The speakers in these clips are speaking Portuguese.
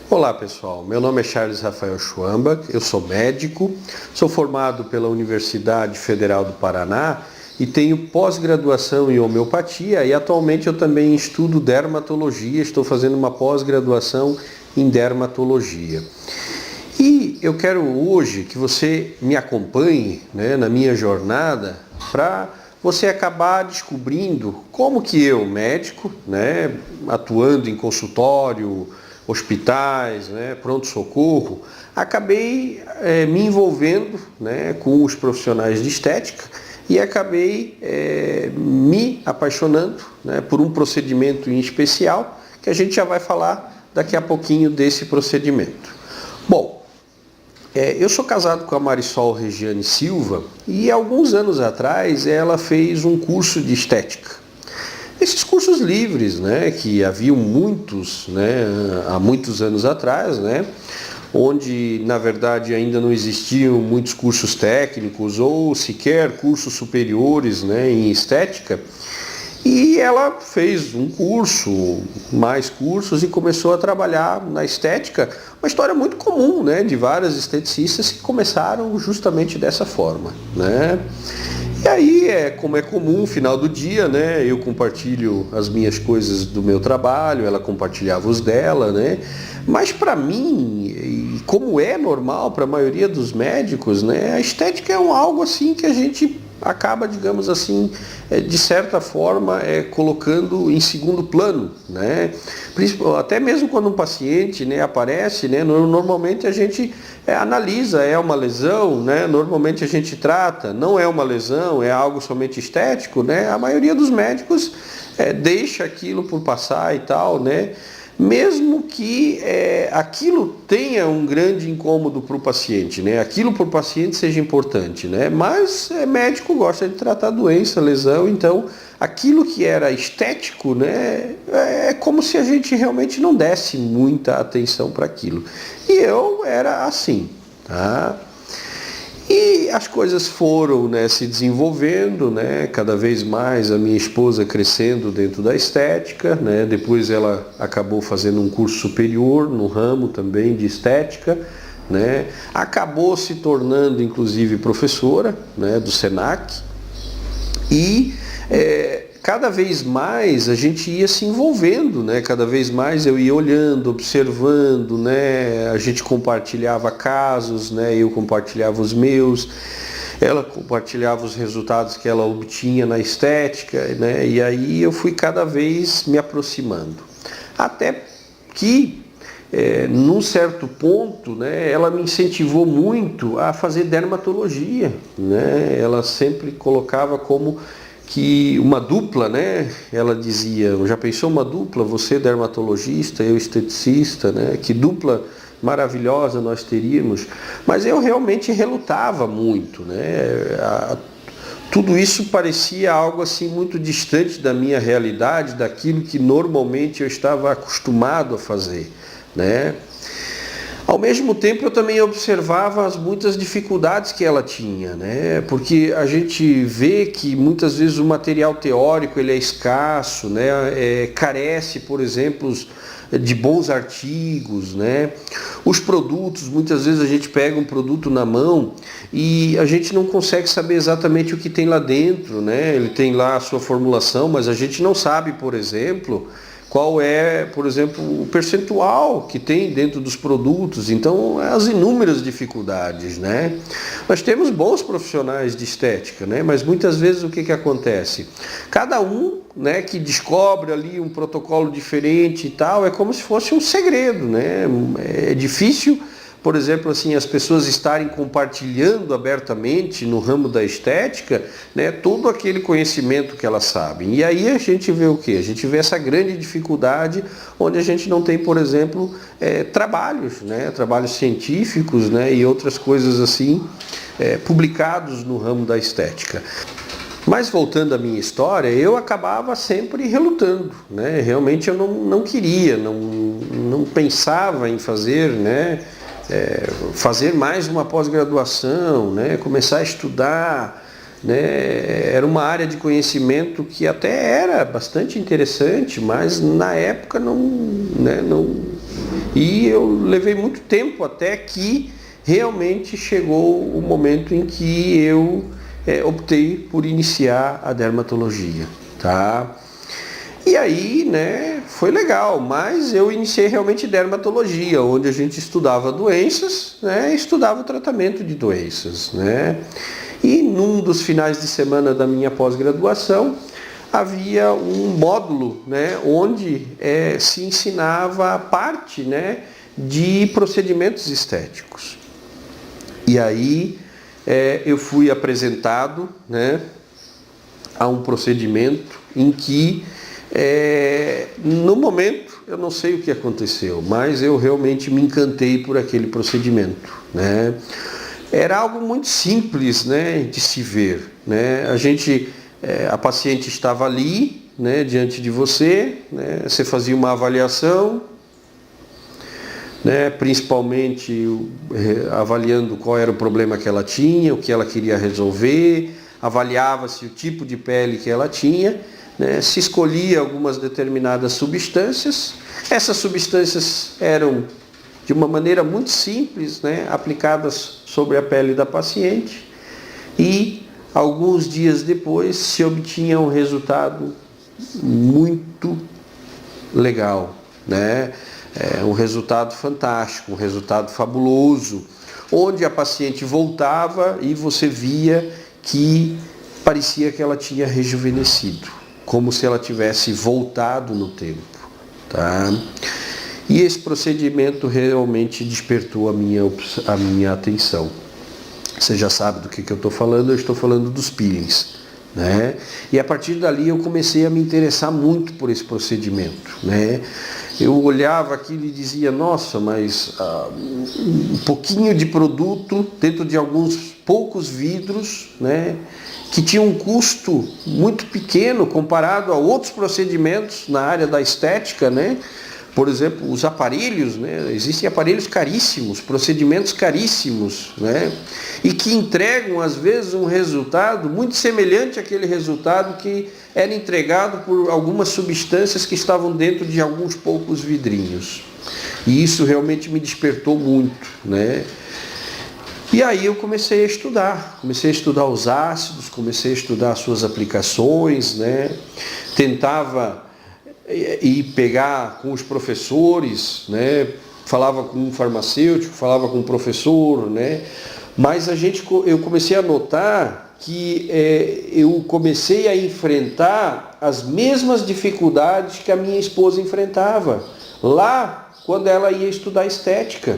Olá pessoal, meu nome é Charles Rafael Schwambach, eu sou médico, sou formado pela Universidade Federal do Paraná e tenho pós-graduação em homeopatia e atualmente eu também estudo dermatologia, estou fazendo uma pós-graduação em dermatologia. E eu quero hoje que você me acompanhe, na minha jornada para você acabar descobrindo como que eu, médico, atuando em consultório, hospitais, pronto-socorro, acabei me envolvendo com os profissionais de estética e acabei me apaixonando por um procedimento em especial que a gente já vai falar daqui a pouquinho desse procedimento. Bom, eu sou casado com a Marisol Regiane Silva e alguns anos atrás ela fez um curso de estética. Esses cursos livres, que haviam muitos, há muitos anos atrás, onde na verdade ainda não existiam muitos cursos técnicos ou sequer cursos superiores em estética. E ela fez um curso, mais cursos e começou a trabalhar na estética, uma história muito comum, de várias esteticistas que começaram justamente dessa forma, E aí, como é comum, no final do dia, eu compartilho as minhas coisas do meu trabalho, ela compartilhava os dela, Mas para mim, e como é normal para a maioria dos médicos, a estética é algo assim que a gente acaba, digamos assim, de certa forma, colocando em segundo plano, Até mesmo quando um paciente aparece, normalmente a gente analisa, é uma lesão, normalmente a gente trata, não é uma lesão, é algo somente estético, A maioria dos médicos deixa aquilo por passar e tal, mesmo que aquilo tenha um grande incômodo para o paciente, aquilo para o paciente seja importante, mas médico gosta de tratar doença, lesão, então aquilo que era estético, é como se a gente realmente não desse muita atenção para aquilo. E eu era assim, tá? E as coisas foram se desenvolvendo, cada vez mais a minha esposa crescendo dentro da estética, depois ela acabou fazendo um curso superior no ramo também de estética, acabou se tornando inclusive professora do Senac e cada vez mais a gente ia se envolvendo, cada vez mais eu ia olhando, observando, a gente compartilhava casos, eu compartilhava os meus, ela compartilhava os resultados que ela obtinha na estética, e aí eu fui cada vez me aproximando. Até que, num certo ponto, ela me incentivou muito a fazer dermatologia, ela sempre colocava como que uma dupla, ela dizia, já pensou uma dupla, você dermatologista, eu esteticista, que dupla maravilhosa nós teríamos, mas eu realmente relutava muito, tudo isso parecia algo assim muito distante da minha realidade, daquilo que normalmente eu estava acostumado a fazer, Ao mesmo tempo eu também observava as muitas dificuldades que ela tinha, porque a gente vê que muitas vezes o material teórico ele é escasso, carece, por exemplo, de bons artigos, Os produtos, muitas vezes a gente pega um produto na mão e a gente não consegue saber exatamente o que tem lá dentro, Ele tem lá a sua formulação, mas a gente não sabe, por exemplo, qual é, por exemplo, o percentual que tem dentro dos produtos, então as inúmeras dificuldades, Nós temos bons profissionais de estética, mas muitas vezes o que acontece? Cada um, que descobre ali um protocolo diferente e tal, é como se fosse um segredo, É difícil, por exemplo, assim, as pessoas estarem compartilhando abertamente no ramo da estética, todo aquele conhecimento que elas sabem. E aí a gente vê o quê? A gente vê essa grande dificuldade onde a gente não tem, por exemplo, trabalhos, trabalhos científicos, e outras coisas assim, publicados no ramo da estética. Mas voltando à minha história, eu acabava sempre relutando, Realmente eu não queria, não pensava em fazer, fazer mais uma pós-graduação, começar a estudar, era uma área de conhecimento que até era bastante interessante, mas na época E eu levei muito tempo até que realmente chegou o momento em que eu optei por iniciar a dermatologia, tá? E aí, né, foi legal, mas eu iniciei realmente dermatologia, onde a gente estudava doenças, né, estudava o tratamento de doenças, né? E num dos finais de semana da minha pós-graduação, havia um módulo, né, onde se ensinava a parte, né, de procedimentos estéticos. E aí eu fui apresentado, né, a um procedimento em que, no momento, eu não sei o que aconteceu, mas eu realmente me encantei por aquele procedimento, né? Era algo muito simples, né, de se ver, né? A paciente estava ali, né, diante de você, né, você fazia uma avaliação, né, principalmente avaliando qual era o problema que ela tinha, o que ela queria resolver, avaliava-se o tipo de pele que ela tinha, né, se escolhia algumas determinadas substâncias. Essas substâncias eram de uma maneira muito simples, né, aplicadas sobre a pele da paciente, e alguns dias depois se obtinha um resultado muito legal, né? Um resultado fantástico, um resultado fabuloso, onde a paciente voltava e você via que parecia que ela tinha rejuvenescido, como se ela tivesse voltado no tempo, tá? E esse procedimento realmente despertou a minha atenção. Você já sabe do que eu estou falando, eu estou falando dos peelings, né? E a partir dali eu comecei a me interessar muito por esse procedimento, né? Eu olhava aquilo e dizia, nossa, mas um pouquinho de produto dentro de alguns poucos vidros, né, que tinha um custo muito pequeno comparado a outros procedimentos na área da estética, né? Por exemplo, os aparelhos, né? Existem aparelhos caríssimos, procedimentos caríssimos, né? E que entregam, às vezes, um resultado muito semelhante àquele resultado que era entregado por algumas substâncias que estavam dentro de alguns poucos vidrinhos. E isso realmente me despertou muito, né? E aí eu comecei a estudar os ácidos, comecei a estudar as suas aplicações, né? Tentava e pegar com os professores, né? Falava com um farmacêutico, falava com um professor, né? Mas eu comecei a notar que eu comecei a enfrentar as mesmas dificuldades que a minha esposa enfrentava lá quando ela ia estudar estética.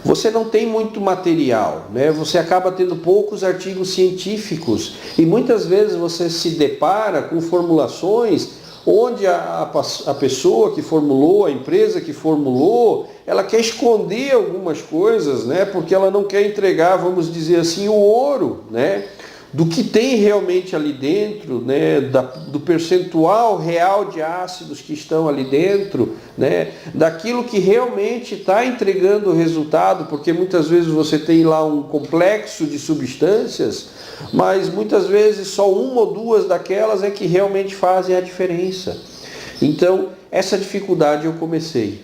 Você não tem muito material, né? Você acaba tendo poucos artigos científicos e muitas vezes você se depara com formulações onde a pessoa que formulou, a empresa que formulou, ela quer esconder algumas coisas, né? Porque ela não quer entregar, vamos dizer assim, o ouro, né? Do que tem realmente ali dentro, né? Do percentual real de ácidos que estão ali dentro, né? Daquilo que realmente está entregando o resultado, porque muitas vezes você tem lá um complexo de substâncias, mas muitas vezes só uma ou duas daquelas é que realmente fazem a diferença. Então, essa dificuldade eu comecei.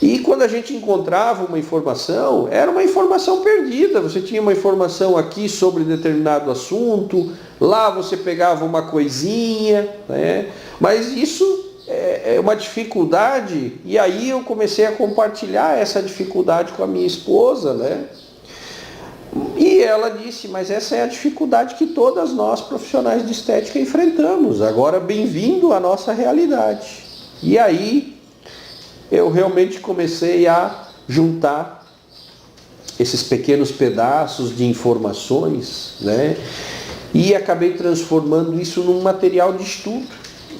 E quando a gente encontrava uma informação, era uma informação perdida. Você tinha uma informação aqui sobre determinado assunto, lá você pegava uma coisinha, né? Mas isso é uma dificuldade, e aí eu comecei a compartilhar essa dificuldade com a minha esposa, né? E ela disse, mas essa é a dificuldade que todas nós profissionais de estética enfrentamos. Agora, bem-vindo à nossa realidade. E aí eu realmente comecei a juntar esses pequenos pedaços de informações, né? E acabei transformando isso num material de estudo,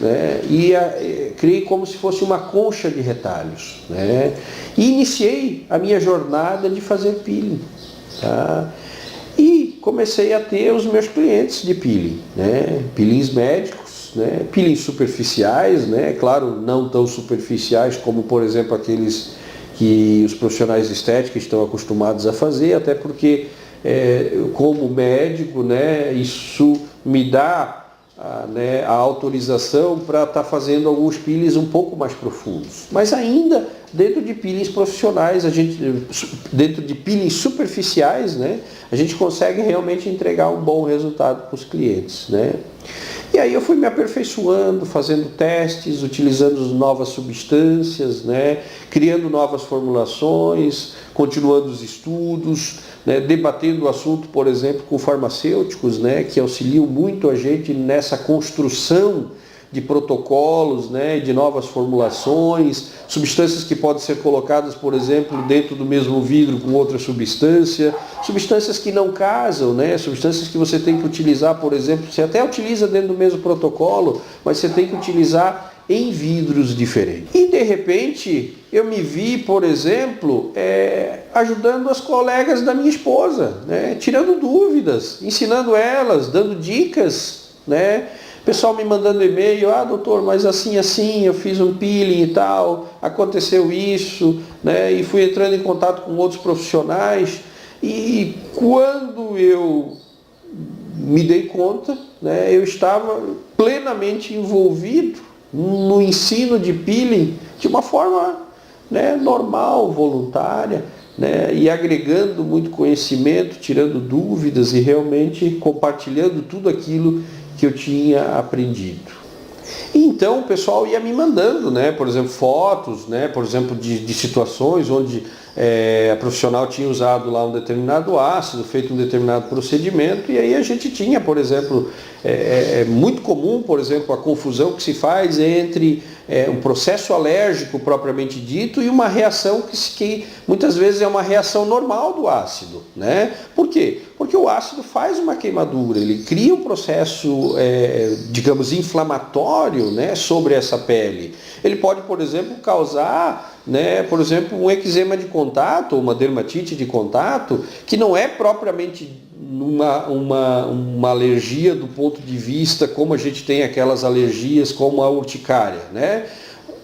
né? E criei como se fosse uma concha de retalhos, né? E iniciei a minha jornada de fazer peeling, tá? E comecei a ter os meus clientes de peeling, né? Peelings médicos, né? Peelings superficiais, né? Claro, não tão superficiais como, por exemplo, aqueles que os profissionais de estética estão acostumados a fazer, até porque, como médico, né, isso me dá a autorização para estar fazendo alguns peelings um pouco mais profundos. Mas ainda dentro de peelings profissionais, dentro de peelings superficiais, né, a gente consegue realmente entregar um bom resultado para os clientes, né? E aí eu fui me aperfeiçoando, fazendo testes, utilizando novas substâncias, né, criando novas formulações, continuando os estudos, né, debatendo o assunto, por exemplo, com farmacêuticos, né, que auxiliam muito a gente nessa construção de protocolos, né, de novas formulações, substâncias que podem ser colocadas, por exemplo, dentro do mesmo vidro com outra substância, substâncias que não casam, né, substâncias que você tem que utilizar, por exemplo, você até utiliza dentro do mesmo protocolo, mas você tem que utilizar em vidros diferentes. E de repente eu me vi, por exemplo, ajudando as colegas da minha esposa, né, tirando dúvidas, ensinando elas, dando dicas, né? Pessoal me mandando e-mail, doutor, mas assim, eu fiz um peeling e tal, aconteceu isso, né? E fui entrando em contato com outros profissionais. E quando eu me dei conta, né, eu estava plenamente envolvido no ensino de peeling de uma forma, né, normal, voluntária, né, e agregando muito conhecimento, tirando dúvidas e realmente compartilhando tudo aquilo que eu tinha aprendido. E então o pessoal ia me mandando, né, por exemplo, fotos, né, por exemplo, de situações onde a profissional tinha usado lá um determinado ácido, feito um determinado procedimento, e aí a gente tinha, por exemplo, é muito comum, por exemplo, a confusão que se faz entre um processo alérgico propriamente dito e uma reação que muitas vezes é uma reação normal do ácido, né? Por quê? Porque o ácido faz uma queimadura, ele cria um processo, digamos, inflamatório, né, sobre essa pele. Ele pode, por exemplo, causar, né, por exemplo, um eczema de contato, uma dermatite de contato, que não é propriamente uma alergia do ponto de vista como a gente tem aquelas alergias como a urticária, né?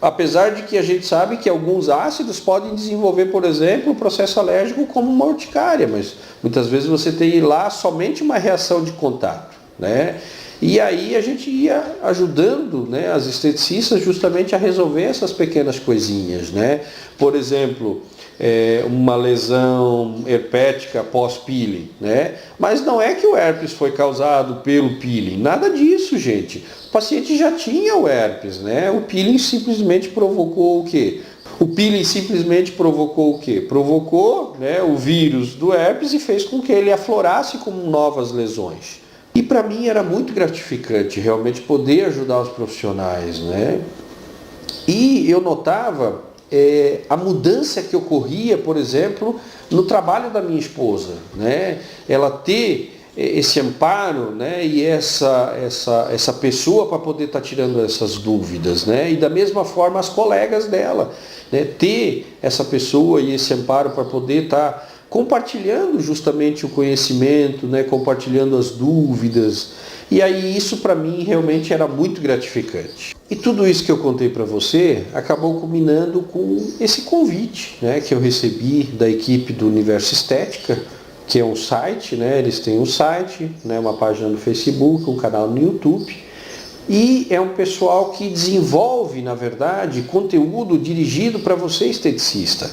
Apesar de que a gente sabe que alguns ácidos podem desenvolver, por exemplo, o processo alérgico como uma urticária, mas muitas vezes você tem lá somente uma reação de contato, né? E aí a gente ia ajudando, né, as esteticistas justamente a resolver essas pequenas coisinhas, né? Por exemplo, uma lesão herpética pós-peeling, né? Mas não é que o herpes foi causado pelo peeling, nada disso, gente. O paciente já tinha o herpes, né? O peeling simplesmente provocou o quê? O peeling simplesmente provocou o quê? Provocou, né, o vírus do herpes e fez com que ele aflorasse com novas lesões. E para mim era muito gratificante realmente poder ajudar os profissionais, né? E eu notava a mudança que ocorria, por exemplo, no trabalho da minha esposa, né? Ela ter esse amparo, né, e essa pessoa para poder estar tirando essas dúvidas, né? E da mesma forma as colegas dela, né, ter essa pessoa e esse amparo para poder estar compartilhando justamente o conhecimento, né, compartilhando as dúvidas. E aí isso para mim realmente era muito gratificante. E tudo isso que eu contei para você acabou culminando com esse convite, né, que eu recebi da equipe do Universo Estética, que é um site, né, eles têm um site, né, uma página no Facebook, um canal no YouTube. E é um pessoal que desenvolve, na verdade, conteúdo dirigido para você, esteticista.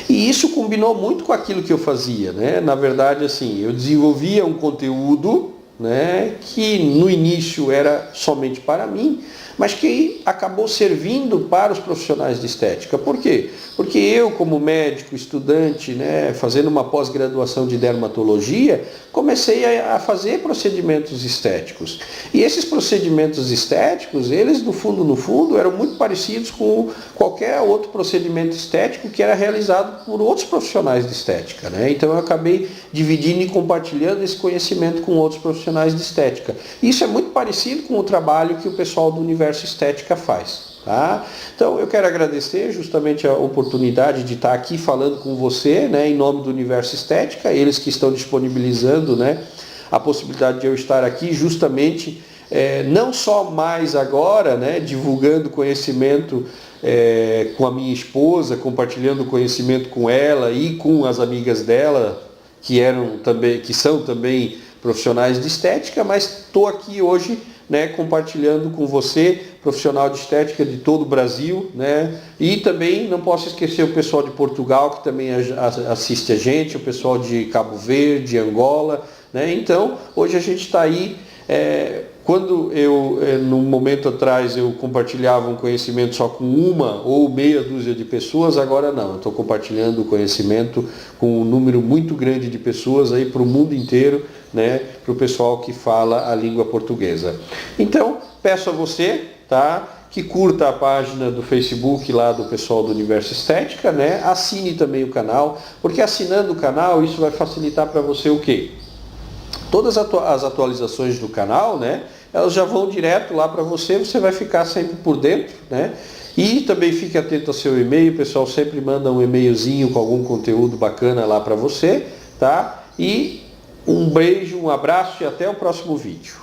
E isso combinou muito com aquilo que eu fazia, né? Na verdade, assim, eu desenvolvia um conteúdo, né, que no início era somente para mim, mas que acabou servindo para os profissionais de estética. Por quê? Porque eu, como médico, estudante, né, fazendo uma pós-graduação de dermatologia, comecei a fazer procedimentos estéticos. E esses procedimentos estéticos, eles no fundo, eram muito parecidos com qualquer outro procedimento estético que era realizado por outros profissionais de estética, né? Então eu acabei dividindo e compartilhando esse conhecimento com outros profissionais de estética. Isso é muito parecido com o trabalho que o pessoal do Universo Estética faz. Tá? Então eu quero agradecer justamente a oportunidade de estar aqui falando com você, né, em nome do Universo Estética, eles que estão disponibilizando, né, a possibilidade de eu estar aqui justamente, não só mais agora, né, divulgando conhecimento com a minha esposa, compartilhando conhecimento com ela e com as amigas dela, que são também profissionais de estética, mas estou aqui hoje, né, compartilhando com você, profissional de estética de todo o Brasil, né? E também não posso esquecer o pessoal de Portugal, que também assiste a gente, o pessoal de Cabo Verde, Angola, né? Então, hoje a gente está aí. Quando num momento atrás, eu compartilhava um conhecimento só com uma ou meia dúzia de pessoas, agora não, eu estou compartilhando o conhecimento com um número muito grande de pessoas aí para o mundo inteiro, né, para o pessoal que fala a língua portuguesa. Então, peço a você, tá, que curta a página do Facebook lá do pessoal do Universo Estética, né, assine também o canal, porque assinando o canal, isso vai facilitar para você o quê? Todas as atualizações do canal, né, elas já vão direto lá para você, você vai ficar sempre por dentro, né? E também fique atento ao seu e-mail, o pessoal sempre manda um e-mailzinho com algum conteúdo bacana lá para você, tá? E um beijo, um abraço e até o próximo vídeo.